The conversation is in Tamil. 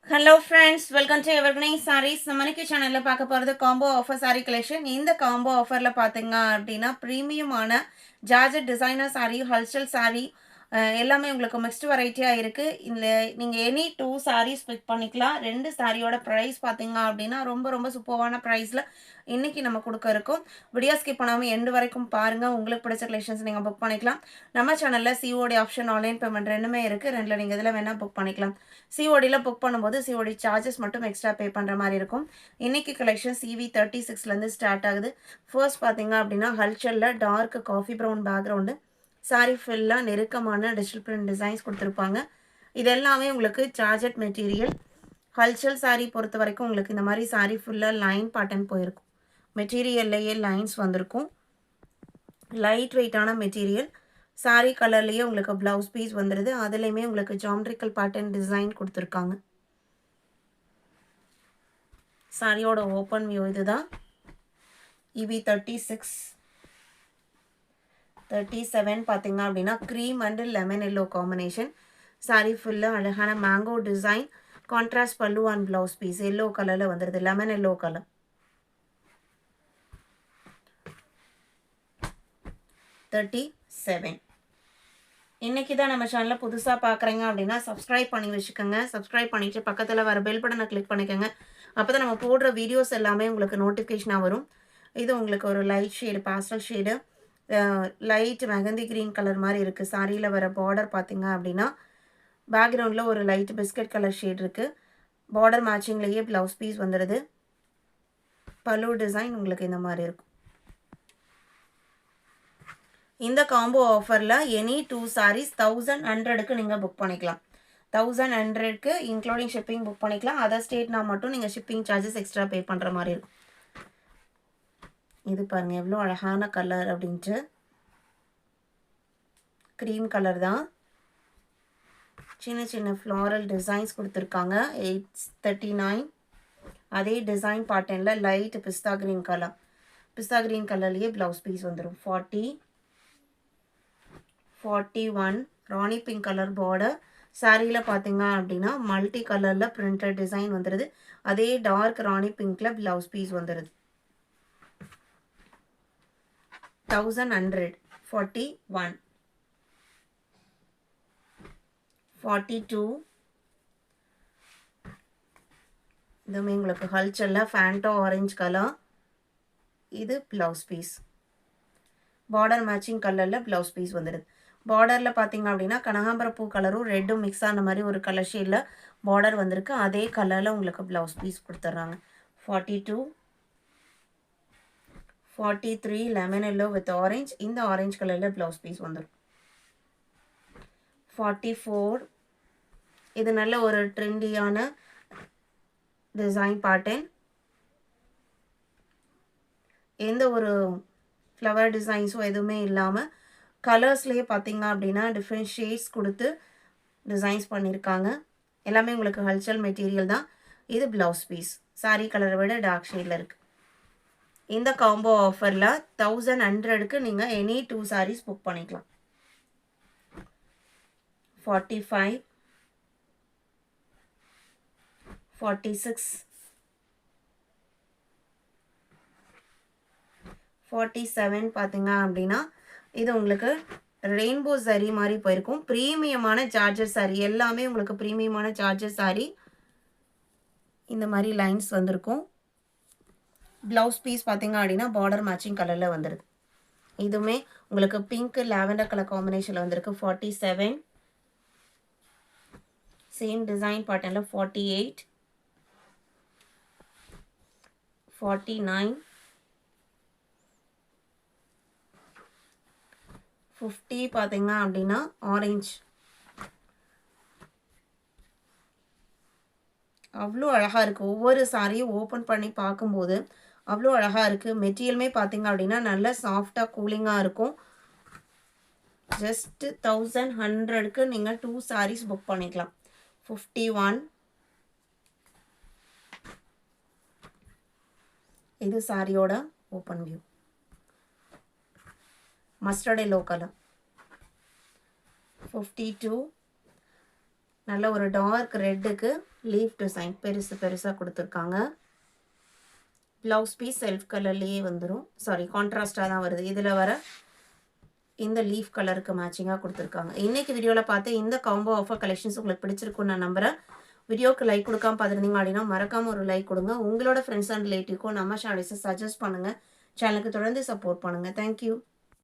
Hello friends, welcome to Evergreen Sarees. நம்ம இன்னைக்கு சேனல்ல பார்க்க போறது காம்போ ஆஃபர் saree collection. இந்த காம்போ ஆஃபர்ல பாத்தீங்க அப்படின்னா பிரீமியமான ஜார்ஜெட் டிசைனர் saree, ஹல்சல் saree எல்லாமே உங்களுக்கு மிக்ஸ்டு வெரைட்டியா இருக்கு. இதுல நீங்க எனி 2 sarees பிக் பண்ணிக்கலாம். ரெண்டு சாரியோட பிரைஸ் பாத்தீங்க அப்படின்னா ரொம்ப ரொம்ப சூப்பரான பிரைஸ்ல இன்னைக்கு நம்ம கொடுக்க இருக்கோம். வீடியோ ஸ்கிப் பண்ணாம எண்ட் வரைக்கும் பாருங்க. உங்களுக்கு பிடிச்ச கலெக்ஷன்ஸ் நீங்க புக் பண்ணிக்கலாம். நம்ம சேனல்ல COD ஆப்ஷன் ஆன்லைன் பேமெண்ட் ரெண்டுமே இருக்கு. ரெண்டுல நீங்க எதுல வேணா புக் பண்ணிக்கலாம். CODல புக் பண்ணும்போது COD சார்ஜஸ் மட்டும் எக்ஸ்ட்ரா பே பண்ற மாதிரி இருக்கும். இன்னைக்கு கலெக்ஷன் CV36ல இருந்து ஸ்டார்ட் ஆகுது. ஃபர்ஸ்ட் பாத்தீங்க அப்படின்னா ஹல்சல்ல dark coffee brown background saree ஃபுல்லா நெருக்கமான டிஜிட்டல் பிரிண்ட் டிசைன்ஸ் கொடுத்துருப்பாங்க. இது எல்லாமே உங்களுக்கு ஜார்ஜெட் மெட்டீரியல். ஹல்சல் saree பொறுத்த வரைக்கும் உங்களுக்கு இந்த மாதிரி saree ஃபுல்லா லைன் பேட்டர்ன் போயிருக்கும். மெட்டீரியல்லையே லைன்ஸ் வந்திருக்கும். லைட் வெயிட்டான மெட்டீரியல். saree கலர்லேயே உங்களுக்கு ப்ளவுஸ் பீஸ் வந்துடுது. அதுலேயுமே உங்களுக்கு ஜாமெட்ரிக்கல் பேட்டர்ன் டிசைன் கொடுத்துருக்காங்க. சாரியோட ஓப்பன் வியூ இதுதான். EV36 37 பார்த்தீங்க அப்படின்னா cream and lemon yellow combination. Sorry ஃபுல்லாக அழகான மேங்கோ டிசைன், கான்ட்ராஸ்ட் பல்லு அண்ட் ப்ளவுஸ் பீஸ் எல்லோ கலரில் வந்துடுது, லெமன் எல்லோ கலர். 37. இன்னைக்கு தான் நம்ம சேனலில் புதுசாக பார்க்குறீங்க அப்படின்னா சப்ஸ்கிரைப் பண்ணி வச்சுக்கோங்க. சப்ஸ்கிரைப் பண்ணிவிட்டு பக்கத்தில் வர பெல் பட்டனை கிளிக் பண்ணிக்கோங்க. அப்போ தான் நம்ம போடுற வீடியோஸ் எல்லாமே உங்களுக்கு நோட்டிஃபிகேஷனாக வரும். இது உங்களுக்கு ஒரு light shade, pastel shade, light mehndi green colour மாதிரி இருக்குது. சாரியில் வர பார்டர் பார்த்தீங்க அப்படின்னா பேக்ரவுண்டில் ஒரு லைட் பிஸ்கட் கலர் ஷேட் இருக்குது. பார்டர் மேட்சிங்லேயே ப்ளவுஸ் பீஸ் வந்துடுது. பல்லு டிசைன் உங்களுக்கு இந்த மாதிரி இருக்கும். இந்த காம்போ ஆஃபரில் எனி 2 sarees 1100க்கு நீங்கள் புக் பண்ணிக்கலாம். 1100க்கு இன்க்ளூடிங் ஷிப்பிங் புக் பண்ணிக்கலாம். அதர் ஸ்டேட்னா மட்டும் நீங்கள் ஷிப்பிங் சார்ஜஸ் எக்ஸ்ட்ரா பே பண்ணுற மாதிரி இருக்கும். இது பாருங்கள் எவ்வளோ அழகான கலர் அப்படின்ட்டு. க்ரீம் கலர் தான். சின்ன சின்ன ஃப்ளாரல் டிசைன்ஸ் கொடுத்துருக்காங்க. 839. அதே டிசைன் பேட்டர்னில் லைட் பிஸ்தா க்ரீன் கலர். பிஸ்தா க்ரீன் கலர்லேயே ப்ளவுஸ் பீஸ் வந்துடும். 40, 41 ராணி பிங்க் கலர் பார்டர். சாரியில் பார்த்தீங்க அப்படின்னா மல்டி கலரில் பிரிண்டட் டிசைன் வந்துடுது. அதே டார்க் ராணி பிங்க்கில் ப்ளவுஸ் பீஸ் வந்துடுது. 1100. 41, 42. இதுவுமே உங்களுக்கு ஹல்சலில் ஃபேண்டோ ஆரஞ்சு கலர். இது ப்ளவுஸ் பீஸ். பார்டர் மேட்சிங் கலரில் ப்ளவுஸ் பீஸ் வந்துடுது. பார்டரில் பார்த்தீங்க அப்படின்னா கனகாம்பர பூ கலரும் ரெட்டும் மிக்ஸ் ஆன மாதிரி ஒரு கலர் ஷேடில் பார்டர் வந்திருக்கு. அதே கலரில் உங்களுக்கு ப்ளவுஸ் பீஸ் கொடுத்துட்றாங்க. 42, 43 லெமன் எல்லோ வித் ஆரஞ்ச். இந்த ஆரஞ்சு கலரில் ப்ளவுஸ் பீஸ் வந்துடும். 44. இது நல்ல ஒரு ட்ரெண்டியான டிசைன் பேட்டர்ன். எந்த ஒரு ஃப்ளவர் டிசைன்ஸும் எதுவுமே இல்லாமல் கலர்ஸ்லேயே பார்த்தீங்க அப்படின்னா டிஃப்ரெண்ட் ஷேட்ஸ் கொடுத்து டிசைன்ஸ் பண்ணியிருக்காங்க. எல்லாமே உங்களுக்கு ஹல்சல் மெட்டீரியல் தான். இது ப்ளவுஸ் பீஸ். சாரீ கலரை விட டார்க் ஷேடில் இருக்குது. இந்த காம்போ ஆஃபரில் 1100க்கு நீங்கள் எனி 2 sarees புக் பண்ணிக்கலாம். 45, 46, 47 பார்த்தீங்க அப்படின்னா இது உங்களுக்கு ரெயின்போ சாரீ மாதிரி போயிருக்கும். ப்ரீமியமான சார்ஜர் சாரீ. எல்லாமே உங்களுக்கு ப்ரீமியமான சார்ஜர் சாரீ. இந்த மாதிரி லைன்ஸ் வந்திருக்கும். ப்ளவுஸ் பீஸ் பார்த்தீங்க அப்படின்னா பார்டர் மேட்சிங் கலரில் வந்துடுது. இதுவுமே உங்களுக்கு பிங்க் லாவெண்டர் கலர் காம்பினேஷனில் வந்திருக்கு. 47. சேம் டிசைன் பேட்டர்னில் 48, 49, 50 பார்த்தீங்க அப்படின்னா ஆரஞ்சு. அவ்வளோ அழகாக இருக்குது. ஒவ்வொரு சாரியும் ஓப்பன் பண்ணி பார்க்கும்போது அவ்வளோ அழகாக இருக்குது. மெட்டீரியலுமே பார்த்தீங்க அப்படின்னா நல்ல சாஃப்டாக கூலிங்காக இருக்கும். ஜஸ்ட் 1100க்கு நீங்கள் 2 sarees புக் பண்ணிக்கலாம். 51. இது சாரியோட open view. Mustard yellow colour. 52. நல்ல ஒரு டார்க் ரெட்டுக்கு லீஃப் டிசைன் பெருசு பெருசாக கொடுத்துருக்காங்க. ப்ளவுஸ் பீஸ் செல்ஃப் கலர்லேயே வந்துடும். சாரி, கான்ட்ராஸ்டாக தான் வருது. இதில் வர இந்த லீஃப் கலருக்கு மேட்சிங்காக கொடுத்துருக்காங்க. இன்றைக்கி வீடியோவில் பார்த்து இந்த காம்போ ஆஃபர் கலெக்ஷன்ஸ் உங்களுக்கு பிடிச்சிருக்குன்னு நான் நம்புகிறேன். வீடியோக்கு லைக் கொடுக்காம பார்த்துருந்தீங்க அப்படின்னா மறக்காமல் ஒரு லைக் கொடுங்க. உங்களோட ஃப்ரெண்ட்ஸ் அண்ட் ரிலேட்டிவ்க்கும் நம்ம சேனல்ஸை சஜஸ்ட் பண்ணுங்கள். சேனலுக்கு தொடர்ந்து சப்போர்ட் பண்ணுங்கள். தேங்க்யூ.